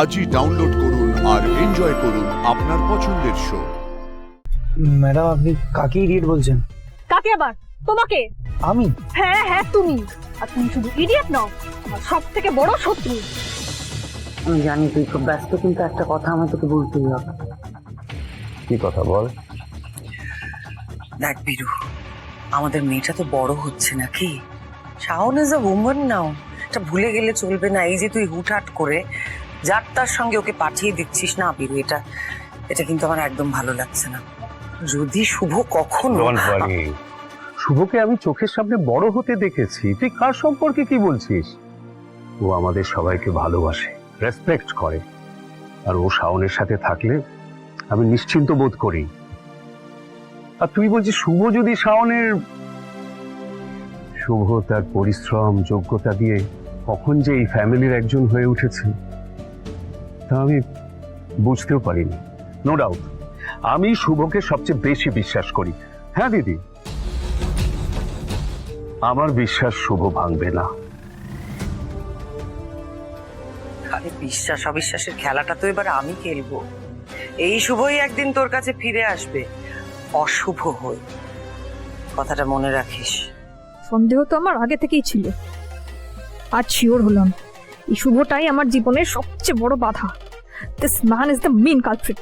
আজই ডাউনলোড করুন আর এনজয় করুন আপনার পছন্দের শো। ম্যাডাম আপনি কাকে ইডিয়েট বলছেন? কাকে আবার? তোমাকে। আমি? হ্যাঁ হ্যাঁ তুমি। আর তুমি শুধু ইডিয়েট নও, আমার সব থেকে বড় শত্রু। আমি জানি তুই খুব ব্যস্ত, কিন্তু একটা কথা আমার তোকে বলতেই হবে। কি কথা বল? দেখ বিরু, আমাদের মেয়েটা তো বড় হচ্ছে নাকি? শাওন ইজ আ উম্যান নাও, এটা ভুলে গেলে চলবে না। এই যে তুই হুটহাট করে যার তার সঙ্গে ওকে পাঠিয়ে দিচ্ছিস না বিরু, এটা কিন্তু আমার একদম ভালো লাগছে না। যদি শুভ কখনো শুভকে আমি চোখের সামনে বড় হতে দেখেছি, তুই কার সম্পর্কে কি বলছিস? ও আমাদের সবাইকে ভালোবাসে, রেসপেক্ট করে, আর ও শাওনের সাথে থাকলে আমি নিশ্চিন্ত বোধ করি। আর তুই বলছিস শুভ যদি শাওনের, শুভ তার পরিশ্রম যোগ্যতা দিয়ে কখন যে এই ফ্যামিলির একজন হয়ে উঠেছে তা আমি বুঝতেও পারিনি। নো ডাউট আমি শুভকে সবচেয়ে বেশি বিশ্বাস করি। হ্যাঁ দিদি, আমার বিশ্বাস শুভ ভাঙবে না। আরে বিশ্বাস অবিশ্বাসের খেলাটা তো এবার আমি খেলবো। এই শুভই একদিন তোর কাছে ফিরে আসবে, অশুভ হয়ে। কথাটা মনে রাখিস। সন্দেহ তো আমার আগে থেকেই ছিল, আজ শিওর হলাম এই শুভটাই আমার জীবনের সবচেয়ে বড় বাধা। This man is the main culprit.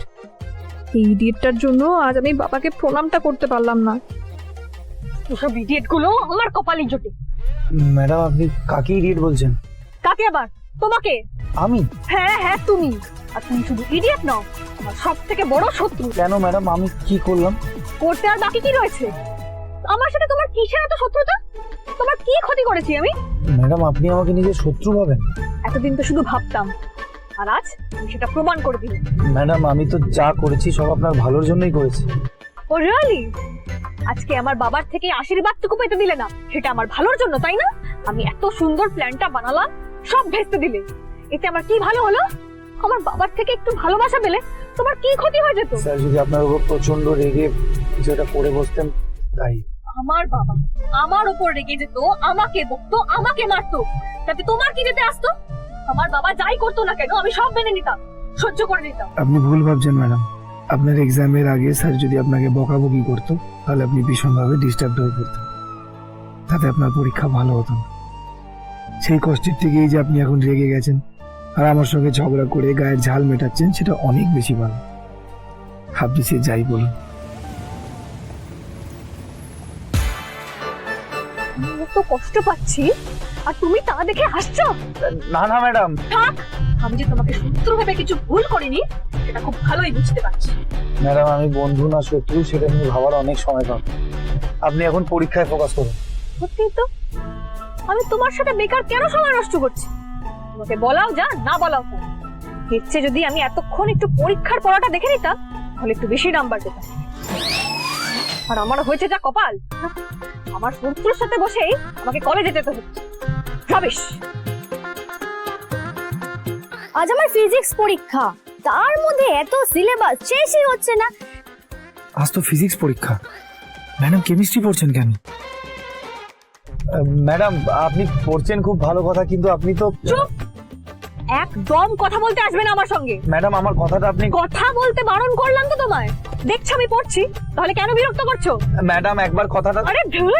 এই ইডিয়েটটার জন্য আজ আমি বাবাকে প্রণামটা করতে পারলাম না। ওসব ইডিয়েট গুলো আমার কপালে জোটে। ম্যাডাম আপনি কাকে ইডিয়েট বলছেন? কাকে আবার? তোমাকে। আমি? হ্যাঁ হ্যাঁ তুমি। আর তুমি শুধু ইডিয়েট নও, আমার সব থেকে বড় শত্রু। কেন ম্যাডাম, আমি কি করলাম? করতে আর বাকি কি রয়েছে? আমার সাথে তোমার কিসের এত শত্রুতা? তোমার কি ক্ষতি করেছি আমি? ম্যাডাম আপনি আমাকে নিজের শত্রু ভাবেন? এতদিন তো শুধু ভাবতাম, আর আজ তুমি সেটা প্রমাণ করে দিলে। ম্যাডাম আমি তো যা করেছি সব আপনার ভালোর জন্যই করেছি। ও রিয়েলি? আজকে আমার বাবার থেকে আশীর্বাদটুকু পেতে দিলে না, সেটা আমার ভালোর জন্য, তাই না? আমি এত সুন্দর প্ল্যানটা বানালাম, সব ভেস্তে দিলে। এতে আমার কি ভালো হলো? আমার বাবার থেকে একটু ভালোবাসা পেলে তোমার কি ক্ষতি হয়ে যেত? স্যার যদি আপনার উপর প্রচন্ড রেগে কিছুটা করে বসতেন তাই। আমার বাবা আমার উপর রেগে যেত, আমাকে বকতো, আমাকে মারতো, তাতে তোমার কি যেতে আসতো? আমার বাবা যাই করতো না কেন আমি সব মেনে নিতাম, সহ্য করে নিতাম। আপনি ভুল ভাবছেন ম্যাডাম। আপনার এক্সামের আগে স্যার যদি আপনাকে বকাবকি করতো তাহলে আপনি ভীষণভাবে ডিস্টার্ব হয়ে পড়তেন, তাতে আপনার পরীক্ষা ভালো হতো না। সেই কষ্টের থেকেই যে আপনি এখন রেগে গেছেন আর আমার সঙ্গে ঝগড়া করে গায়ের ঝাল মেটাচ্ছেন, সেটা অনেক বেশি ভালো। আপনি সে যাই বলুন। আমি তো কষ্ট পাচ্ছি আর তুমি তা দেখে হাসছো। না না ম্যাডাম, থাক, আমি যে তোমাকে শত্রু ভেবে কিছু ভুল করিনি সেটা খুব ভালোই বুঝতে পারছি। ম্যাডাম আমি বন্ধু না শত্রু সেটা নিয়ে ভাবার অনেক সময় পাবো। আপনি এখন পরীক্ষায় ফোকাস করুন। সত্যি তো, আমি তোমার সাথে বেকার কেন সময় নষ্ট করছি? তোমাকে বলাও যা, না বলাও তা। এর চেয়ে যদি আমি এতক্ষণ একটু পরীক্ষার পড়াটা দেখে নিতাম তাহলে একটু বেশি নাম্বার পেতাম। আর আমার হয়েছে যা কপাল, আমার শত্রুর সাথে বসেই আমাকে কলেজে যেতে হচ্ছে। রবিশ। আজ আমার ফিজিক্স পরীক্ষা, তার মধ্যে এত সিলেবাস শেষই হচ্ছে না। আজ তো ফিজিক্স পরীক্ষা, ম্যাডাম কেমিস্ট্রি পড়ছেন কেন? ম্যাডাম আপনি পড়ছেন খুব ভালো কথা, কিন্তু আপনি তো চুপ, একদম কথা বলতে আসবে না আমার সঙ্গে। ম্যাডাম আমার কথাটা আপনি কথা বলতে বারণ করলাম তো তোমায়। দেখছো আমি পড়ছি, তাহলে কেন বিরক্ত করছো? ম্যাডাম একবার কথাটা। আরে ধুর,